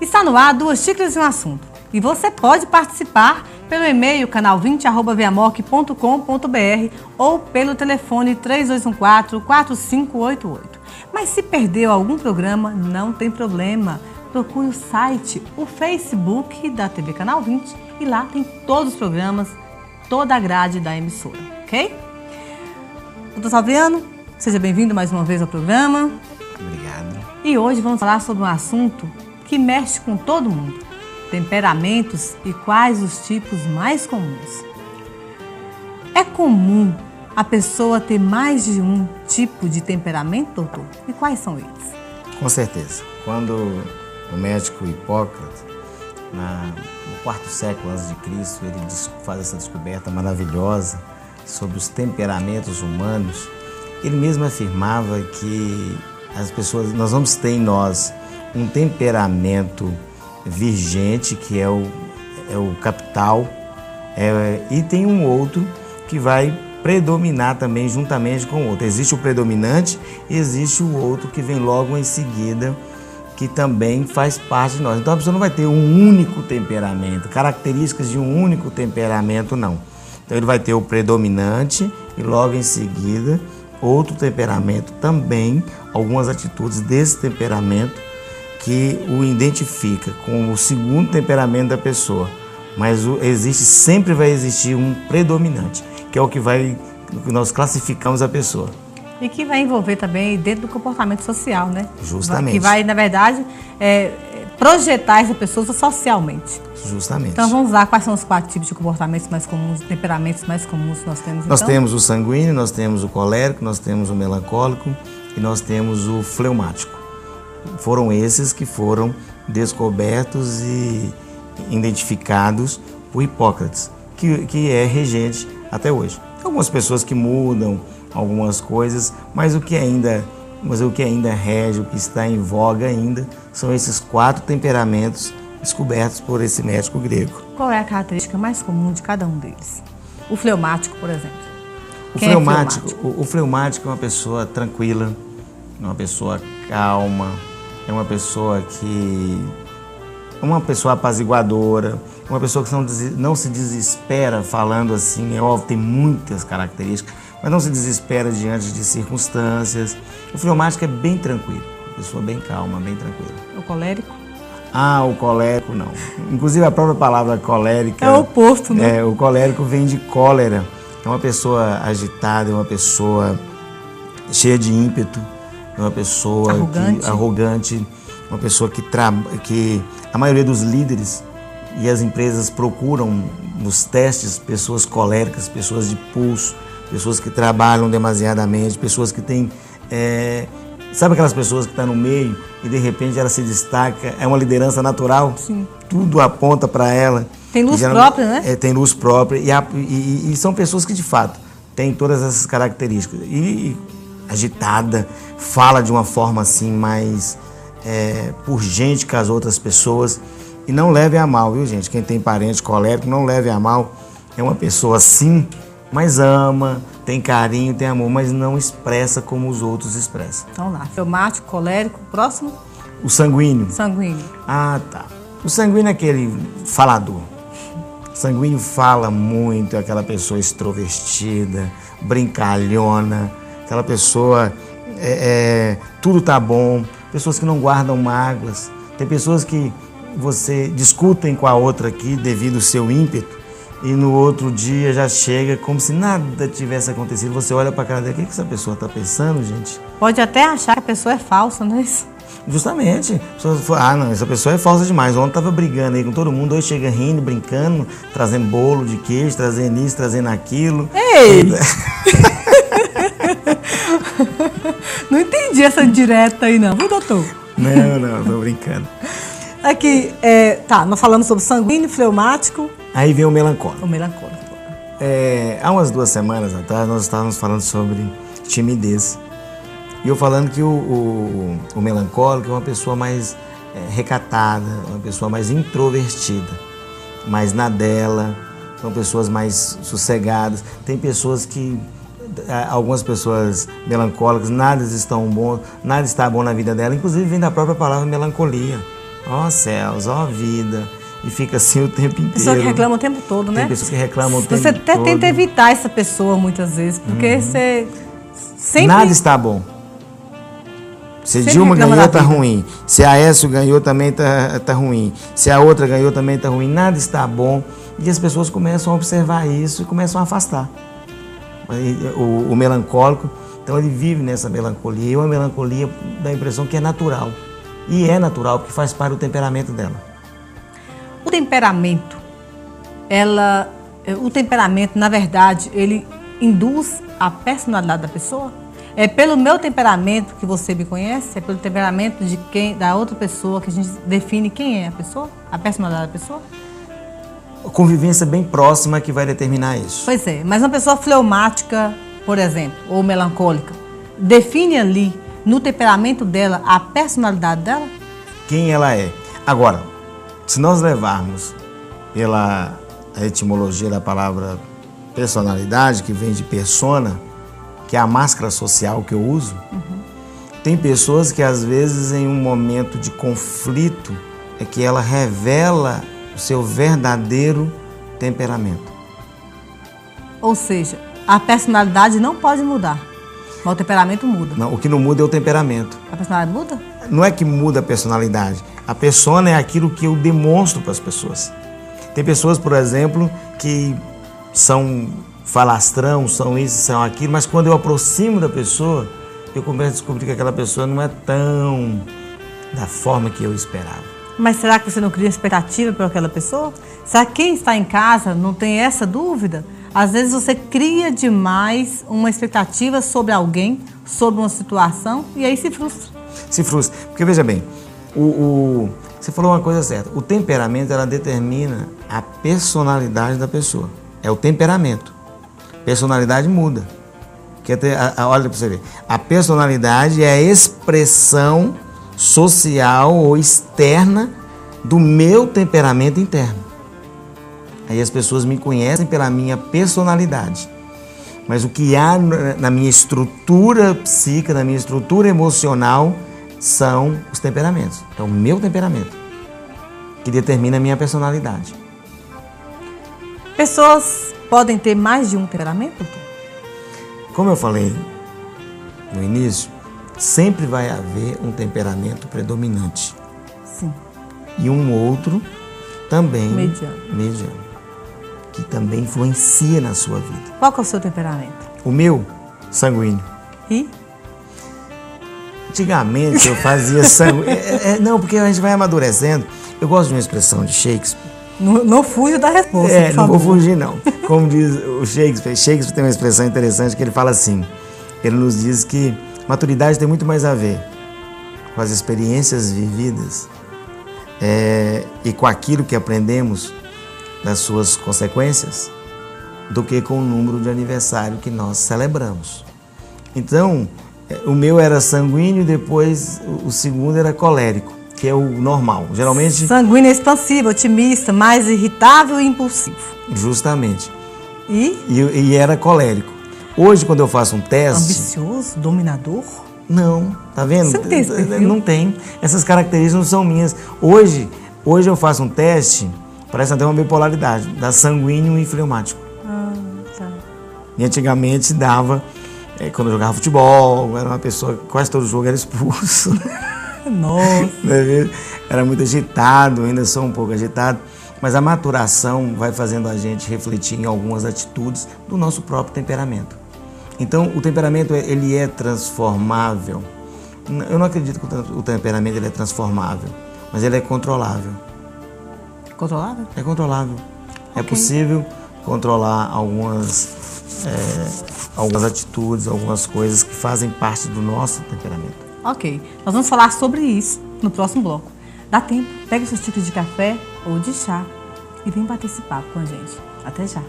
Está no ar Duas Xícaras e um Assunto. E você pode participar pelo e-mail canal20@viamorque.com.br ou pelo telefone 3214-4588. Mas se perdeu algum programa, não tem problema. Procure o site, o Facebook da TV Canal 20 e lá tem todos os programas, toda a grade da emissora, ok? Doutor Salviano, seja bem-vindo mais uma vez ao programa. Obrigado. E hoje vamos falar sobre um assunto que mexe com todo mundo. Temperamentos e quais os tipos mais comuns. É comum a pessoa ter mais de um tipo de temperamento, doutor? E quais são eles? Com certeza. Quando o médico Hipócrates, no quarto século a.C., ele faz essa descoberta maravilhosa sobre os temperamentos humanos, ele mesmo afirmava que as pessoas, nós vamos ter em nós um temperamento vigente, que é o capital, e tem um outro que vai predominar também juntamente com o outro. Existe o predominante e existe o outro que vem logo em seguida, que também faz parte de nós. Então a pessoa não vai ter um único temperamento, características de um único temperamento, não. Então ele vai ter o predominante e logo em seguida outro temperamento também, algumas atitudes desse temperamento que o identifica com o segundo temperamento da pessoa, mas sempre vai existir um predominante, que é o que nós classificamos a pessoa. E que vai envolver também dentro do comportamento social, né? Justamente. Que vai, na verdade, projetar essa pessoa socialmente. Justamente. Então vamos lá, quais são os 4 tipos de comportamentos mais comuns, temperamentos mais comuns que nós temos? Nós temos o sanguíneo, nós temos o colérico, nós temos o melancólico e nós temos o fleumático. Foram esses que foram descobertos e identificados por Hipócrates, que é regente até hoje. Algumas pessoas que mudam algumas coisas, mas o que ainda rege, o que está em voga ainda, são esses 4 temperamentos descobertos por esse médico grego. Qual é a característica mais comum de cada um deles? O fleumático, por exemplo. O fleumático é uma pessoa tranquila, uma pessoa calma, é uma pessoa apaziguadora, uma pessoa que não se desespera falando assim, é óbvio, tem muitas características, mas não se desespera diante de circunstâncias. O fleumático é bem tranquilo, uma pessoa bem calma, bem tranquila. O colérico? O colérico não. Inclusive a própria palavra colérica... É o oposto, né? O colérico vem de cólera, é uma pessoa agitada, é uma pessoa cheia de ímpeto, é uma pessoa arrogante, uma pessoa que a maioria dos líderes e as empresas procuram nos testes pessoas coléricas, pessoas de pulso, pessoas que trabalham demasiadamente, pessoas que têm... sabe aquelas pessoas que estão no meio e de repente ela se destaca, é uma liderança natural? Sim. Tudo aponta para ela. Tem luz própria, né? Tem luz própria e são pessoas que de fato têm todas essas características. E agitada, fala de uma forma assim mais purgente com as outras pessoas. E não leve a mal, viu, gente? Quem tem parente colérico, não leve a mal. É uma pessoa assim, mas ama, tem carinho, tem amor, mas não expressa como os outros expressam. Então lá, fleumático, colérico, próximo? O sanguíneo. Sanguíneo. Tá. O sanguíneo é aquele falador. O sanguíneo fala muito, é aquela pessoa extrovertida, brincalhona, aquela pessoa, tudo tá bom, pessoas que não guardam mágoas. Tem pessoas que você discutem com a outra aqui devido ao seu ímpeto e no outro dia já chega como se nada tivesse acontecido. Você olha para a cara dela, o que essa pessoa está pensando, gente? Pode até achar que a pessoa é falsa, não é isso? Justamente. Não, essa pessoa é falsa demais. Ontem estava brigando aí com todo mundo, hoje chega rindo, brincando, trazendo bolo de queijo, trazendo isso, trazendo aquilo. Ei! Não entendi essa direta aí não, viu, doutor? Não, tô brincando. Aqui, nós falamos sobre sanguíneo, fleumático. Aí vem o melancólico. O melancólico. Há umas 2 semanas atrás nós estávamos falando sobre timidez. E eu falando que o melancólico é uma pessoa mais recatada, uma pessoa mais introvertida, mais na dela, são pessoas mais sossegadas. Tem pessoas que, algumas pessoas melancólicas, nada está bom na vida dela, inclusive vem da própria palavra melancolia. Ó céus, ó vida. E fica assim o tempo inteiro. Pessoa que reclama o tempo todo, né? Tem pessoas que reclamam o tempo todo. Você até tenta evitar essa pessoa muitas vezes, porque você sempre... Nada está bom. Se Dilma ganhou, tá ruim. Se a Aécio ganhou, também tá ruim. Se a outra ganhou, também tá ruim. Nada está bom. E as pessoas começam a observar isso e começam a afastar. O melancólico, então ele vive nessa melancolia. E uma melancolia dá a impressão que é natural. E é natural, porque faz parte do temperamento dela. O temperamento, na verdade, ele induz a personalidade da pessoa? É pelo meu temperamento que você me conhece? É pelo temperamento da outra pessoa que a gente define quem é a pessoa? A personalidade da pessoa? A convivência bem próxima que vai determinar isso. Pois é, mas uma pessoa fleumática, por exemplo, ou melancólica, define ali, no temperamento dela, a personalidade dela? Quem ela é. Agora, se nós levarmos pela etimologia da palavra personalidade, que vem de persona, que é a máscara social que eu uso, tem pessoas que às vezes em um momento de conflito é que ela revela o seu verdadeiro temperamento. Ou seja, a personalidade não pode mudar, mas o temperamento muda. Não, o que não muda é o temperamento. A personalidade muda? Não é que muda a personalidade. A persona é aquilo que eu demonstro para as pessoas. Tem pessoas, por exemplo, que são falastrão, são isso, são aquilo, mas quando eu aproximo da pessoa, eu começo a descobrir que aquela pessoa não é tão da forma que eu esperava. Mas será que você não cria expectativa para aquela pessoa? Será que quem está em casa não tem essa dúvida? Às vezes você cria demais uma expectativa sobre alguém, sobre uma situação, e aí se frustra. Se frustra. Porque veja bem, você falou uma coisa certa. O temperamento, ela determina a personalidade da pessoa. É o temperamento. Personalidade muda. Olha para você ver. A personalidade é a expressão social ou externa do meu temperamento interno. Aí as pessoas me conhecem pela minha personalidade. Mas o que há na minha estrutura psíquica, na minha estrutura emocional, são os temperamentos. Então, o meu temperamento, que determina a minha personalidade. Pessoas podem ter mais de um temperamento? Como eu falei no início, sempre vai haver um temperamento predominante. Sim. E um outro também mediano, que também influencia na sua vida. Qual que é o seu temperamento? O meu, sanguíneo. E? Antigamente eu fazia sanguíneo. Não, porque a gente vai amadurecendo. Eu gosto de uma expressão de Shakespeare. Não fuja da resposta, não vou fugir, não. Como diz o Shakespeare, Shakespeare tem uma expressão interessante que ele fala assim, ele nos diz que maturidade tem muito mais a ver com as experiências vividas e com aquilo que aprendemos das suas consequências do que com o número de aniversário que nós celebramos. Então, o meu era sanguíneo e depois o segundo era colérico, que é o normal. Geralmente... Sanguíneo é expansivo, otimista, mais irritável e impulsivo. Justamente. E era colérico. Hoje, quando eu faço um teste... Ambicioso, dominador? Não, tá vendo? Você não tem esse perfil? Não tem. Essas características não são minhas. Hoje eu faço um teste, parece até uma bipolaridade, da sanguíneo e fleumático. Tá. E antigamente dava, quando eu jogava futebol, era uma pessoa, quase todo jogo era expulso. Nossa. Era muito agitado, ainda sou um pouco agitado, mas a maturação vai fazendo a gente refletir em algumas atitudes do nosso próprio temperamento. Então, o temperamento, ele é transformável. Eu não acredito que o temperamento ele é transformável, mas ele é controlável. Controlável? É controlável. Okay. É possível controlar algumas atitudes, algumas coisas que fazem parte do nosso temperamento. Ok, nós vamos falar sobre isso no próximo bloco. Dá tempo, pega seu xícara de café ou de chá e vem bater esse papo com a gente. Até já!